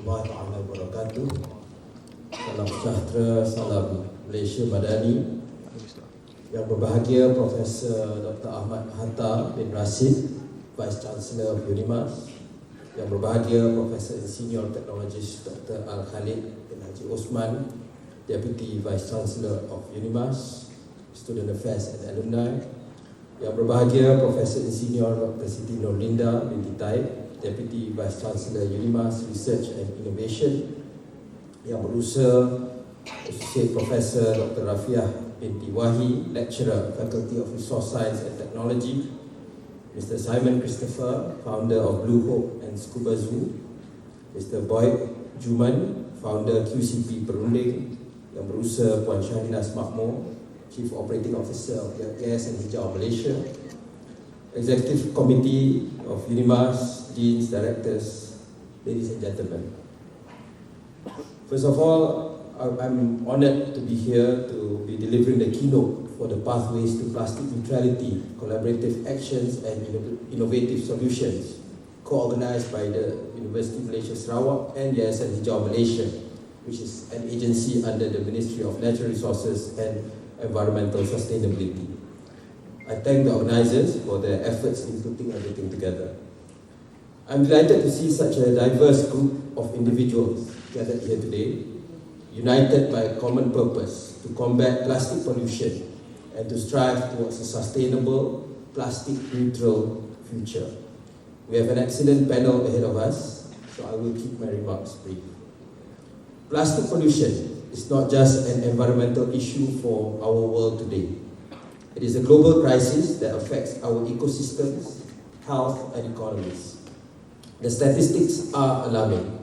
warahmatullahi wabarakatuh. Salam sejahtera, salam Malaysia Madani. Yang berbahagia Profesor Dr. Ahmad Hatta bin Rashid, Vice Chancellor of UNIMAS. Yang berbahagia Profesor Senior Technologist Dr. Al-Khalid bin Haji Osman, Deputy Vice Chancellor of UNIMAS, Student Affairs and Alumni. Yang berbahagia Profesor Senior Dr. Siti Nurlinda binti Taib, Deputy Vice Chancellor UNIMAS Research and Innovation. Yang berusaha Associate Professor Dr. Rafiah binti Wahi, Lecturer, Faculty of Resource Science and Technology. Mr. Simon Christopher, Founder of Blue Hope and Scuba Zoo. Mr. Boyd Juman, Founder QCP Perunding. Yang berusaha Puan Shahrinas Makmur, Chief Operating Officer of Yayasan Hijau Malaysia. Executive Committee of UNIMAS, Deans, Directors, ladies and gentlemen. First of all, I'm honored to be here to be delivering the keynote for the Pathways to Plastic Neutrality, Collaborative Actions and Innovative Solutions, co-organized by the University of Malaysia Sarawak and Yayasan Hijau Malaysia, which is an agency under the Ministry of Natural Resources and Environmental Sustainability. I thank the organizers for their efforts in putting everything together. I'm delighted to see such a diverse group of individuals gathered here today, united by a common purpose to combat plastic pollution and to strive towards a sustainable, plastic-neutral future. We have an excellent panel ahead of us, so I will keep my remarks brief. Plastic pollution is not just an environmental issue for our world today. It is a global crisis that affects our ecosystems, health, and economies. The statistics are alarming.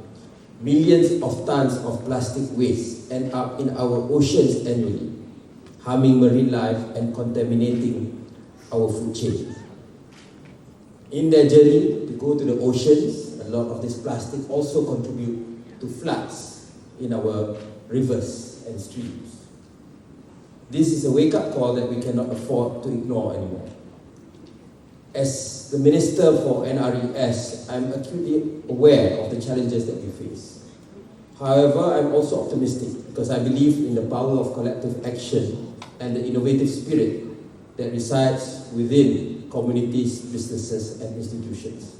Millions of tons of plastic waste end up in our oceans annually, harming marine life and contaminating our food chain. In their journey to go to the oceans, a lot of this plastic also contribute to floods in our rivers and streams. This is a wake-up call that we cannot afford to ignore anymore. As the Minister for NRES, I'm acutely aware of the challenges that we face. However, I'm also optimistic because I believe in the power of collective action and the innovative spirit that resides within communities, businesses, and institutions.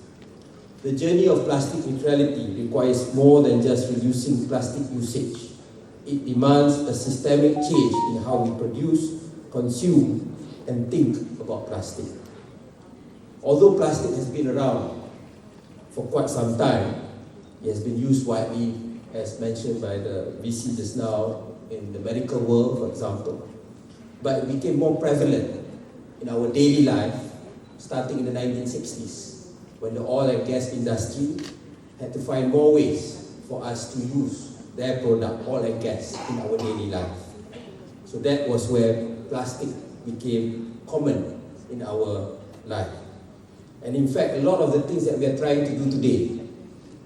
The journey of plastic neutrality requires more than just reducing plastic usage. It demands a systemic change in how we produce, consume, and think about plastic. Although plastic has been around for quite some time, it has been used widely, as mentioned by the VC just now, in the medical world, for example. But it became more prevalent in our daily life, starting in the 1960s, when the oil and gas industry had to find more ways for us to use their product, oil and gas, in our daily life. So that was where plastic became common in our life. And in fact, a lot of the things that we are trying to do today,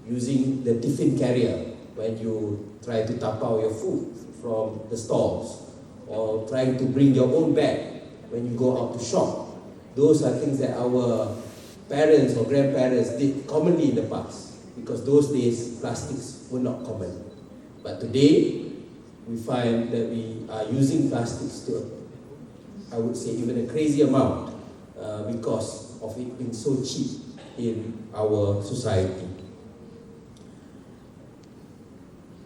using the tiffin carrier when you try to tapau your food from the stalls, or trying to bring your own bag when you go out to shop, those are things that our parents or grandparents did commonly in the past, because those days plastics were not common. But today, we find that we are using plastics to, I would say, even a crazy amount because of it being so cheap in our society.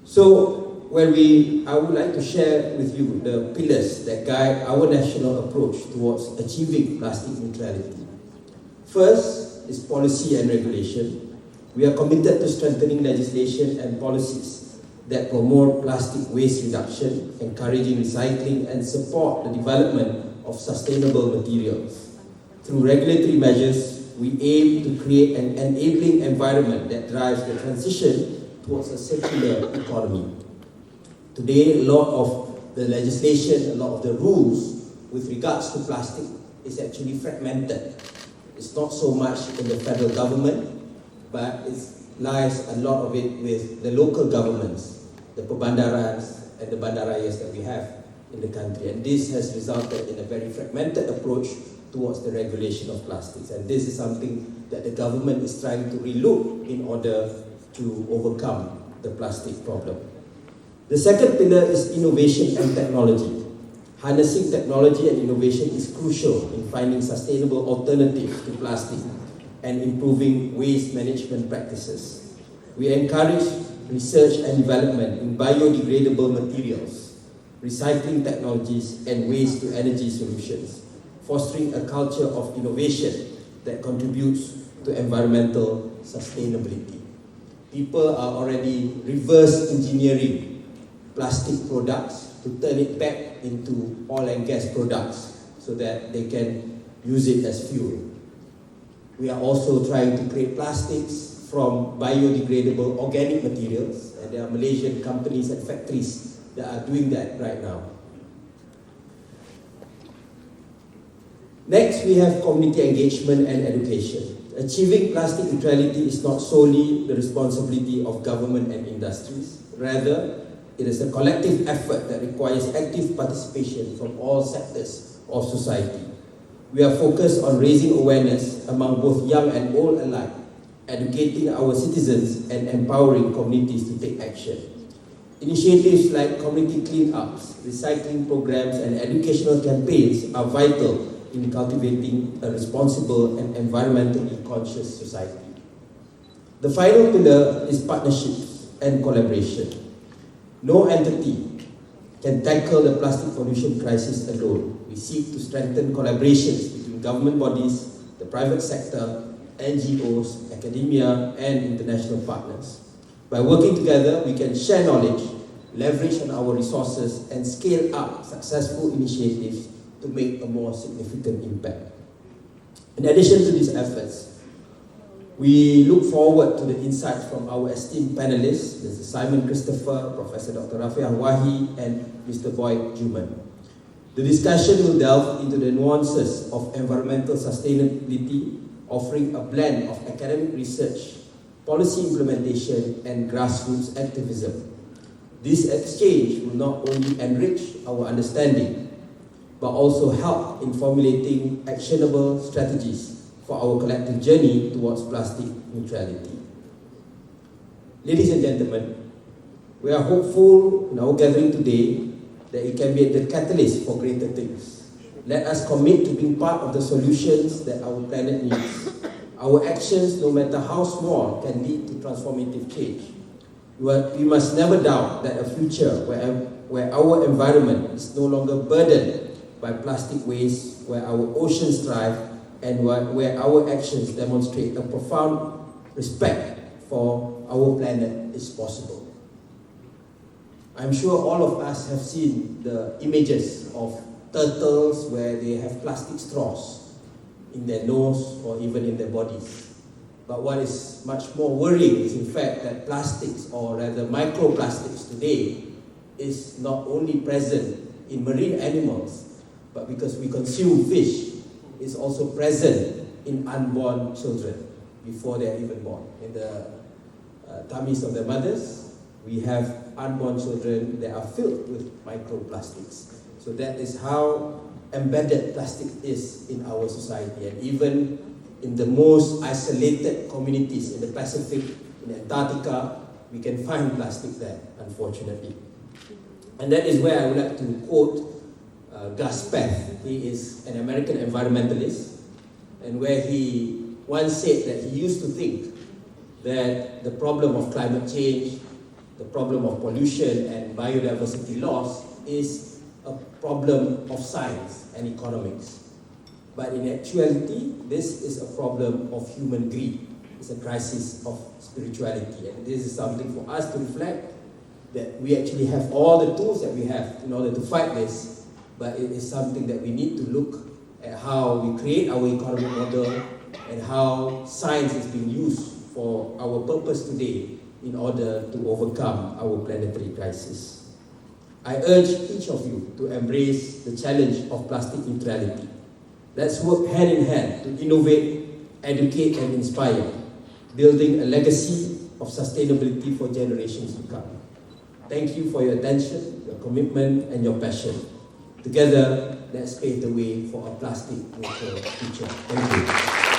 So, I would like to share with you the pillars that guide our national approach towards achieving plastic neutrality. First is policy and regulation. We are committed to strengthening legislation and policies that promote plastic waste reduction, encouraging recycling, and support the development of sustainable materials. Through regulatory measures, we aim to create an enabling environment that drives the transition towards a circular economy. Today, a lot of the legislation, a lot of the rules with regards to plastic is actually fragmented. It's not so much in the federal government, but it lies a lot of it with the local governments, the perbandarans and the bandarayas that we have in the country. And this has resulted in a very fragmented approach towards the regulation of plastics. And this is something that the government is trying to relook in order to overcome the plastic problem. The second pillar is innovation and technology. Harnessing technology and innovation is crucial in finding sustainable alternatives to plastic and improving waste management practices. We encourage research and development in biodegradable materials, recycling technologies, and waste-to-energy solutions, fostering a culture of innovation that contributes to environmental sustainability. People are already reverse engineering plastic products to turn it back into oil and gas products so that they can use it as fuel. We are also trying to create plastics from biodegradable organic materials, and there are Malaysian companies and factories that are doing that right now. Next, we have community engagement and education. Achieving plastic neutrality is not solely the responsibility of government and industries. Rather, it is a collective effort that requires active participation from all sectors of society. We are focused on raising awareness among both young and old alike, educating our citizens and empowering communities to take action. Initiatives like community cleanups, recycling programs, and educational campaigns are vital in cultivating a responsible and environmentally conscious society. The final pillar is partnerships and collaboration. No entity can tackle the plastic pollution crisis alone. We seek to strengthen collaborations between government bodies, the private sector, NGOs, academia, and international partners. By working together, we can share knowledge, leverage on our resources, and scale up successful initiatives to make a more significant impact. In addition to these efforts, we look forward to the insights from our esteemed panelists, Mr. Simon Christopher, Professor Dr. Rafiah Wahi, and Mr. Boyd Juman. The discussion will delve into the nuances of environmental sustainability, offering a blend of academic research, policy implementation, and grassroots activism. This exchange will not only enrich our understanding, but also help in formulating actionable strategies for our collective journey towards plastic neutrality. Ladies and gentlemen, we are hopeful in our gathering today that it can be the catalyst for greater things. Let us commit to being part of the solutions that our planet needs. Our actions, no matter how small, can lead to transformative change. We must never doubt that a future where our environment is no longer burdened by plastic waste, where our oceans thrive, and where our actions demonstrate a profound respect for our planet is possible. I'm sure all of us have seen the images of turtles where they have plastic straws in their nose or even in their bodies. But what is much more worrying is in fact that plastics, or rather microplastics today, is not only present in marine animals, but because we consume fish, is also present in unborn children before they are even born. In the tummies of their mothers, we have unborn children that are filled with microplastics. So that is how embedded plastic is in our society. And even in the most isolated communities in the Pacific, in Antarctica, we can find plastic there, unfortunately. And that is where I would like to quote Gus Peth. He is an American environmentalist, and where he once said that he used to think that the problem of climate change, the problem of pollution and biodiversity loss is a problem of science and economics. But in actuality, this is a problem of human greed. It's a crisis of spirituality, and this is something for us to reflect, that we actually have all the tools that we have in order to fight this. But it is something that we need to look at how we create our economic model and how science is being used for our purpose today in order to overcome our planetary crisis. I urge each of you to embrace the challenge of plastic neutrality. Let's work hand in hand to innovate, educate, and inspire, building a legacy of sustainability for generations to come. Thank you for your attention, your commitment, and your passion. Together, let's pave the way for a plastic neutral future. Thank you.